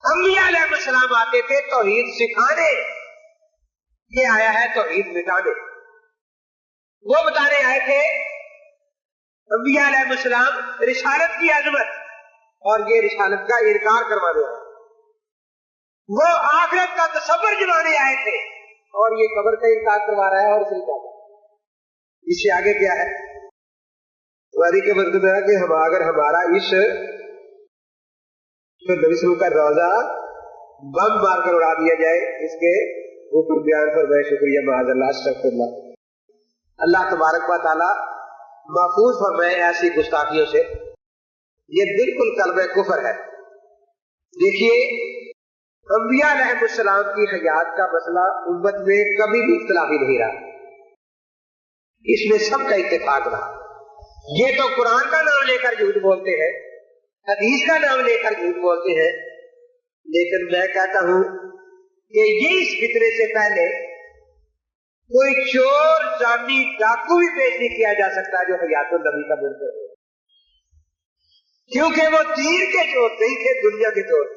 अंबिया अलैहिस्सलाम आते थे तौहीद सिखाने, ये आया है तौहीद मिटाने। वो बताने आए थे अंबिया अलैहिस्सलाम रिसालत की अजमत, और ये रिसालत का इनकार करवाने आए। वो आखिरत का तसव्वुर जमाने आए थे, और ये कब्र का इनकार करवा रहा है। और इससे आगे क्या है? वादी के मतलब है कि हम अगर हमारा इस तो नबी सल्लल्लाहु का रोजा बम मारकर उड़ा दिया जाए, इसके ऊपर बयान पर मैं शुक्रिया माज़अल्लाह अस्तग़फिरुल्लाह। अल्लाह तबारक व तआला महफूज फरमाए ऐसी गुस्ताखियों से। ये बिल्कुल कल्बे कुफर है। देखिए, अंबिया अलैहिस्सलाम की हयात का मसला उम्मत में कभी भी इख्तिलाफी नहीं रहा, इसमें सबका इत्तेफाक रहा। ये तो कुरान का नाम लेकर झूठ बोलते हैं, हदीस का नाम लेकर झूठ बोलते हैं, लेकिन मैं कहता हूं कि ये इस फितरे से पहले कोई चोर, जानी, डाकू भी पेश नहीं किया जा सकता जो हयातुन नबी का मुनकर हो, क्योंकि वो तीर के चोर नहीं थे, दुनिया के चोर।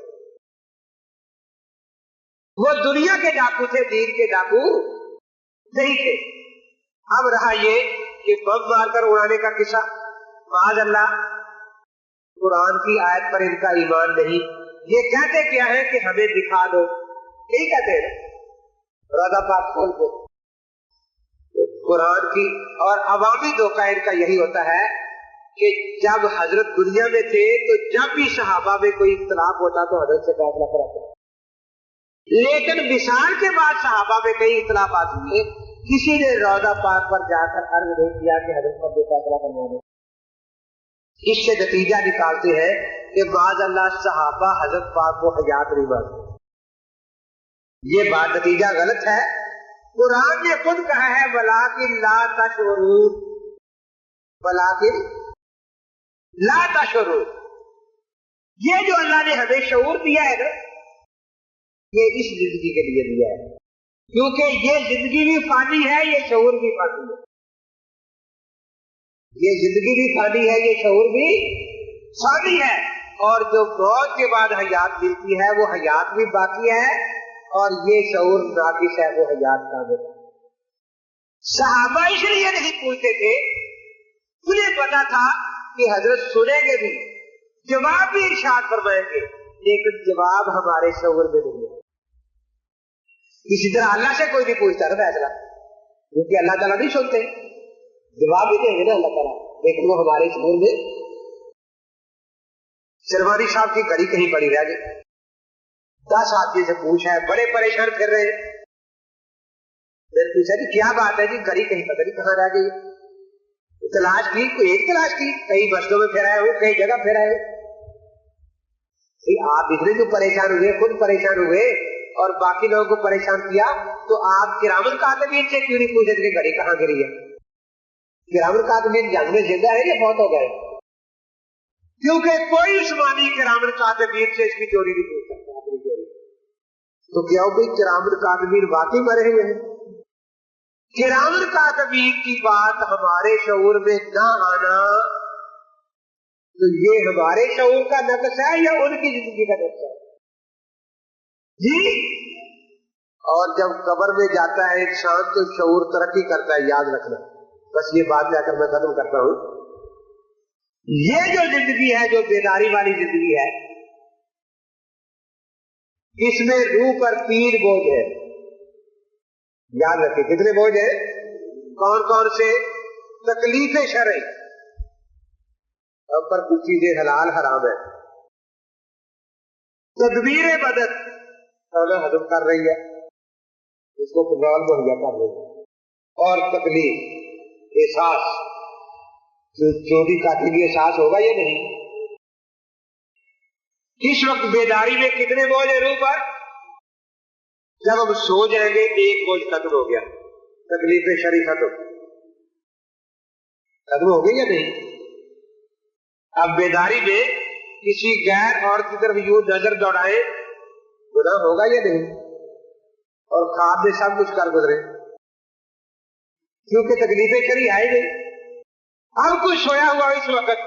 वो दुनिया के डाकू थे, दीन के डाकू नहीं थे। अब रहा ये कि बम मारकर उड़ाने का किस्सा, माज़अल्लाह कुरान की आयत पर इनका ईमान नहीं। ये कहते क्या है कि हमें दिखा दो, यही कहते हैं रोज़ा पाक खोल दो कुरान की। और अवामी धोखा इनका यही होता है कि जब हजरत दुनिया में थे तो जब भी सहाबा में कोई इख्तिलाफ होता तो हजरत से फैसला कराते, लेकिन विसाल के बाद सहाबा में कई इख्तिलाफात हुए, किसी ने रोज़ा पाक पर जाकर अर्ज नहीं किया कि हजरत को फैसला करना है। इससे नतीजा निकालते हैं कि माज़अल्लाह सहाबा हजरत पाक को हयात नहीं मानते। ये बात नतीजा गलत है। कुरान ने खुद कहा है वलाकिन ला तशउरून, वलाकिन ला तशउरून। ये जो अल्लाह ने हमें शऊर दिया है ना, ये इस जिंदगी के लिए दिया है, क्योंकि ये जिंदगी भी फानी है, ये शऊर भी फानी है। ये जिंदगी भी फानी है, ये शऊर भी फानी है। और जो मौत के बाद हयात मिलती है वो हयात भी बाकी है, और ये शऊर नाकिस है, वो हयात कामिल है। सहाबा इसलिए नहीं पूछते थे, उन्हें पता था कि हजरत सुनेंगे भी, जवाब भी इरशाद फरमाएंगे, लेकिन जवाब हमारे शऊर में नहीं है। इसी तरह अल्लाह से कोई नहीं पूछता ना फैसला, क्योंकि अल्लाह ताला नहीं सुनते, जवाब ही देंगे ना अल्लाह ताला, लेकिन वो हमारे शऊर में। सरवारी साहब की घड़ी कहीं पड़ी रह गई, 10 आदमी से पूछा है, बड़े परेशान कर रहे हैं। मैंने पूछा कि क्या बात है जी, घड़ी कहीं पता नहीं कहाँ रह गई। तलाश की, कोई एक तलाश की, कई बस्तों में फिराए हूँ, कई जगह फिराए। आप इतने जो परेशान हुए, खुद परेशान हुए और बाकी लोगों को परेशान किया, तो आप किरामन कातिबीन से क्यों नहीं पूछे कि घड़ी कहाँ गिरी है? किरामन कातिबीन जंग में जिंदा है या बहुत हो गए? क्योंकि कोई उस्मानी किरामन कातिबीन से इसकी चोरी नहीं पूछ सकता अपनी चोरी। तो क्या हो गई, किरामन कातिबीन वाकई मरे हुए हैं? किरामन कातिबीन की बात हमारे शऊर में ना आना, तो ये हमारे शऊर का नक्श है या उनकी जिंदगी का नक्श है जी? और जब कब्र में जाता है इंसान तो शऊर तरक्की करता है, याद रखना। बस ये बात जाकर मैं खत्म करता हूं। ये जो जिंदगी है, जो बेदारी वाली जिंदगी है, इसमें रूह पर 3 बोझ है, याद रखें। कितने बोझ है? कौन कौन से? तकलीफे शरई, अब पर कुछ चीजें हलाल हराम है, तदबीर बदत खाना हजम कर रही है, इसको कंट्रोल मुहैया कर रही है, और तकलीफ एहसास, चोरी कातिल एहसास होगा या नहीं? इस वक्त बेदारी में कितने बोझ है रूह पर? जब हम सो जाएंगे एक बोझ खत्म हो गया, तकलीफ शरी खत्म हो गई या नहीं? अब बेदारी में किसी गैर औरत की तरफ यूं नजर दौड़ाए, गुनाह होगा या नहीं? और ख्वाब में सब कुछ कर गुजरे, क्योंकि तकलीफें शरी आई नहीं। अब कुछ सोया हुआ इस वक्त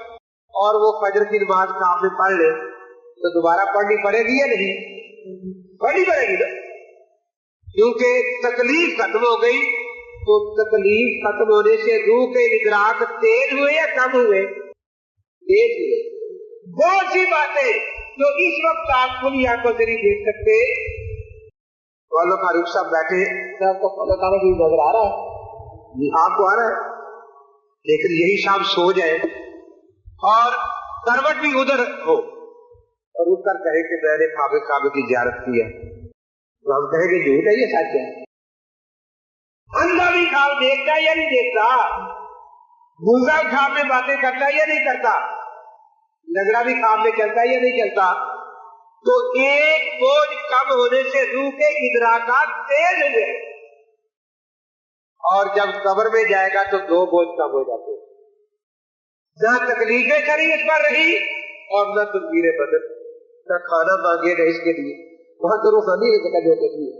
और वो फजर की नमाज ख्वाब में पढ़ ले, تو دوبارہ پڑھنی پڑے گی یا نہیں؟ پڑھنی پڑے گی نا، کیونکہ تکلیف ختم ہو گئی. تو تکلیف ختم ہونے سے روح کے ادراک تیز ہوئے یا کم ہوئے؟ تیز ہوئے. بہت سی باتیں جو اس وقت آپ کھلی آنکھوں سے نہیں دیکھ سکتے. مولانا فاروق صاحب بیٹھے، آپ کو اللہ تعالیٰ کی نظر آ رہا ہے جی، آپ کو آ رہا ہے، لیکن یہی صاحب سو جائے اور کروٹ بھی ادھر ہو اور اٹھ کر کہے کہ میں نے کعبے کی زیارت کی ہے، تو ہم کہیں گے جھوٹ ہے یہ سچ ہے. اندھا بھی خواب دیکھتا ہے یا نہیں دیکھتا؟ گونگا خواب میں باتیں کرتا ہے یا نہیں کرتا؟ نظرہ بھی خواب میں چلتا ہے یا نہیں چلتا؟ تو ایک بوجھ کم ہونے سے روح کے ادراکات تیز ہوئے، اور جب قبر میں جائے گا تو دو بوجھ کم ہو جاتے ہیں. نہ تکلیفیں کری اس پر رہی اور نہ تدبیر بدل، نہ کھانا مانگے نہ اس کے لیے، وہاں تو روحانی رزق جو ہوتی ہے.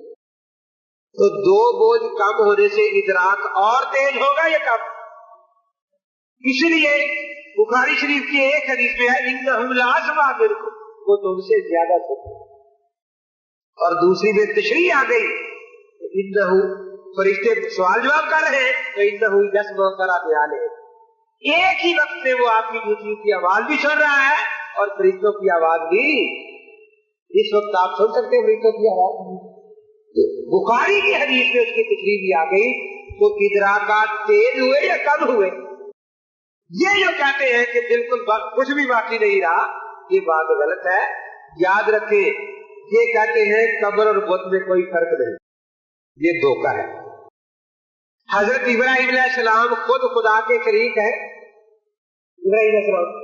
تو دو بوجھ کم ہونے سے ادراک اور تیز ہوگا یا کم؟ اس لیے بخاری شریف کی ایک حدیث میں ہے انہم لعصما منکم، وہ تم سے زیادہ سکتے، اور دوسری میں تشریح آ گئی انہو، فرشتے سوال جواب کر رہے ہیں تو انہو یسمع قرآن، ایک ہی وقت میں وہ آپ کی دوسری کی آواز بھی سن رہا ہے اور فرشتوں کی آواز بھی. اس وقت آپ سن سکتے ہیں فرشتوں کی آواز. بخاری کی حدیث میں اس کی تشریح بھی آ گئی. تو ادراکات تیز ہوئے یا کم ہوئے؟ یہ جو کہتے ہیں کہ بالکل کچھ بھی باقی نہیں رہا، یہ بات غلط ہے. یاد رکھیں، یہ کہتے ہیں قبر اور بت میں کوئی فرق نہیں، یہ دھوکہ ہے. حضرت ابراہیم علیہ السلام خود خدا کے شریک ہے. ابراہیم علیہ السلام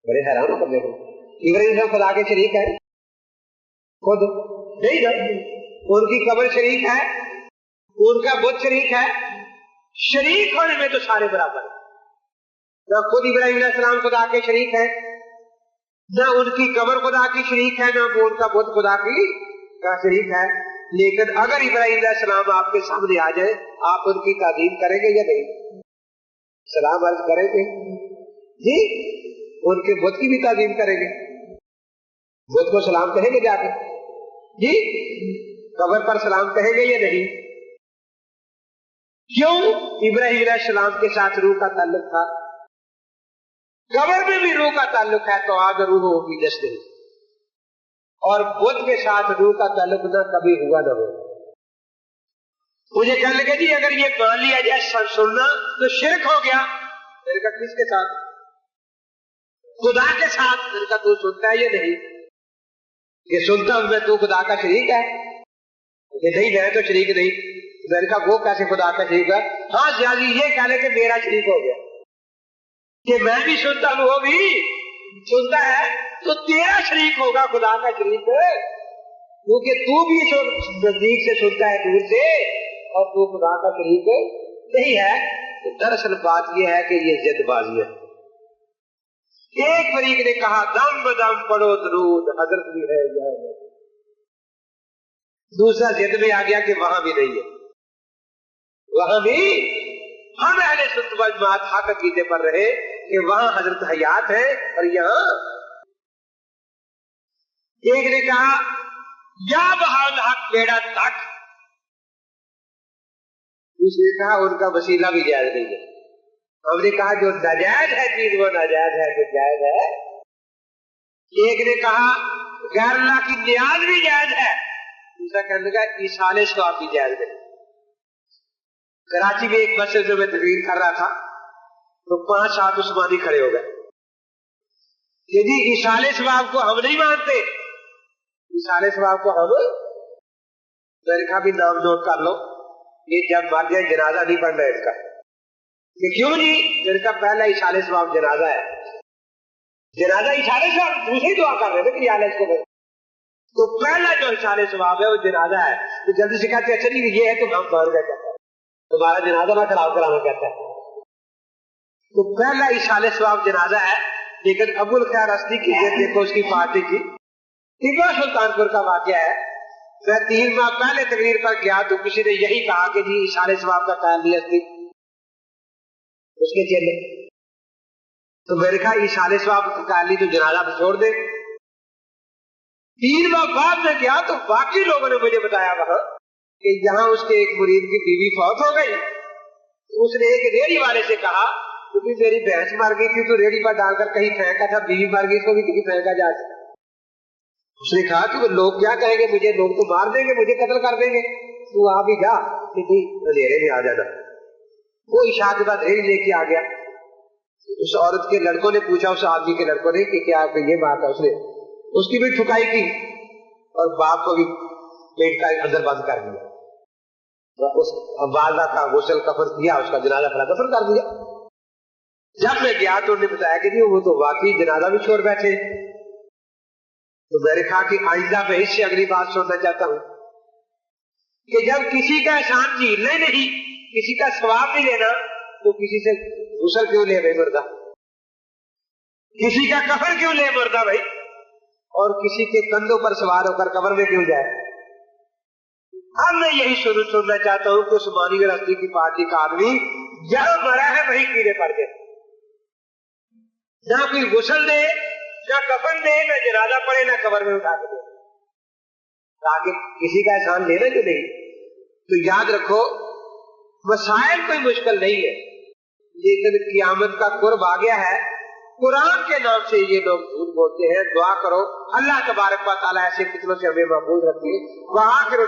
بڑے حیران کرنے کو، ابراہیم علیہ السلام خدا کے شریک ہے خود نہیں نا. ان کی قبر شریک ہے، ان کا بت شریک ہے. شریک ہونے میں تو سارے برابر ہیں. نہ خود ابراہیم علیہ السلام خدا کے شریک ہے، نہ ان کی قبر خدا کی شریک ہے، نہ وہ ان کا بت خدا کی کا شریک ہے. لیکن اگر ابراہیم علیہ السلام آپ کے سامنے آ جائے، آپ ان کی تعظیم کریں گے یا نہیں؟ سلام عرض کریں گے جی، ان کے بت کی بھی تعظیم کریں گے، بت کو سلام کہیں گے جا کے جی، قبر پر سلام کہیں گے یا نہیں؟ کیوں؟ ابراہیم علیہ السلام کے ساتھ روح کا تعلق تھا، قبر میں بھی روح کا تعلق ہے تو آج روح ہوگی جس دن، اور بت کے ساتھ روح کا تعلق نہ کبھی ہوا نہ ہو. مجھے کہنے لگے جی اگر یہ مان لیا جائے سننا تو شرک ہو گیا. میرے کہا کس کے ساتھ؟ خدا کے ساتھ. میرے کہا تو سنتا ہے یا نہیں؟ یہ سنتا ہوں میں، تو خدا کا شریک ہے؟ کہ نہیں میں تو شریک نہیں. میں نے کہا وہ کیسے خدا کا شریک ہے؟ ہاں جی یہ کہہ لے کہ میرا شریک ہو گیا، کہ میں بھی سنتا ہوں وہ بھی سنتا ہے، تو تیرا شریک ہوگا خدا کا شریک، کیونکہ تو بھی نزدیک سے سنتا ہے دور سے، اور تو خدا کا شریک نہیں ہے. تو دراصل بات یہ ہے کہ یہ ضد بازی ہے. ایک فریق نے کہا دم بدم پڑھو درود، حضرت بھی ہے، دوسرا ضد میں آ گیا کہ وہاں بھی نہیں ہے. وہاں بھی ہم اہل سنت و جماعت حق عقیدے پر رہے کہ وہاں حضرت حیات ہے اور یہاں. ایک نے کہا یا بحال حق بیڑا تک، دوسرے نے کہا ان کا وسیلہ بھی جائز نہیں ہے. ہم نے کہا جو ناجائز ہے چیز وہ ناجائز ہے، جو جائز ہے. ایک نے کہا غیر اللہ کی نیاز بھی جائز ہے، دوسرا کہنے لگا ایصال ثواب بھی جائز نہیں. کراچی میں ایک مسجد میں تقریر کر رہا تھا تو 5-7 عثمانی کھڑے ہو گئے کہ جی ایصال ثواب کو ہم نہیں مانتے، ایصال ثواب کو ہم. میں نے کہا بھی نام نوٹ کر لو، یہ جب مر جائے جنازہ نہیں پڑھنا ہے اس کا. کہ کیوں جی؟ میں نے کہا پہلا ایصال ثواب جنازہ ہے، جنازہ ایصال ثواب دوسری دعا کر رہے تھے کہ یا اس کو، تو پہلا جو ایصال ثواب ہے وہ جنازہ ہے. تو جلدی سے کہتے اچھا جی یہ ہے تو ہم مان گئے، تمہارا جنازہ نہ خراب کرانا کہتا ہے. تو پہلا ایصال ثواب جنازہ ہے. لیکن ابو الخیر اسدی کی جیت دیکھو اس کی پارٹی کی، ٹیپو سلطان پور کا واقعہ ہے. میں 3 ماہ پہلے تقریر پر گیا تو کسی نے یہی کہا کہ جی ایصال ثواب کا قائل نہیں اسدی، اس کے چیلے. تو میں نے کہا ایصال ثواب کا قائل نہیں تو جنازہ چھوڑ دے. 3 माह बाद में गया तो बाकी लोगों ने मुझे बताया वहां कि जहां उसके एक मुरीद की बीवी फौत हो गई, तो उसने एक रेहड़ी वाले से कहा क्योंकि मेरी भैंस मर गई थी तो रेहड़ी पर डालकर कहीं फेंका था, बीवी मर गई तो भी कहीं फेंका जा सकता। उसने कहा कि वो लोग क्या कहेंगे, मुझे लोग तो मार देंगे, मुझे कत्ल कर देंगे, तू आ भी जा, अंधेरे में आ जाना। वो इशा के बाद रेहड़ी लेके आ गया। उस औरत के लड़कों ने पूछा, उस आदमी के लड़कों ने कि क्या ये बात है, उसने उसकी भी ठुकाई की और बाप को भी पेट का अंदर बंद कर दिया। उस वालदा का गुस्ल कफन किया, उसका जनाजा पड़ा दफन कर दिया। जब मैं गया तो उन्होंने बताया कि वो तो वाकई जनाजा भी छोड़ बैठे। तो मैंने कहा कि आइंदा मैं इससे अगली बात सुनना चाहता हूं कि जब किसी का एहसान झीलना ही नहीं, किसी का सवाब नहीं लेना, तो किसी से गुस्ल क्यों ले भाई मुर्दा, किसी का कफन क्यों ले मुर्दा भाई, और किसी के कंधों पर सवार होकर कब्र में क्यों जाए। अब मैं यही सुनना चाहता हूं कि उस्मानी रस्ती की पार्टी का आदमी जहां मरा है वही कीड़े पड़ गए, ना कोई गुस्ल दे, ना कफन दे, ना जनाजा पड़े, ना कब्र में उठा के दे, ताकि किसी का एहसान लेना जो नहीं। तो याद रखो मसाइल कोई मुश्किल नहीं है, लेकिन कियामत का कुर्ब आ गया है। कुरान के नाम से ये लोग झूठ बोलते हैं। दुआ करो अल्लाह तबारक व तआला ऐसे फितनों से हमें महफूज रखे। वहां के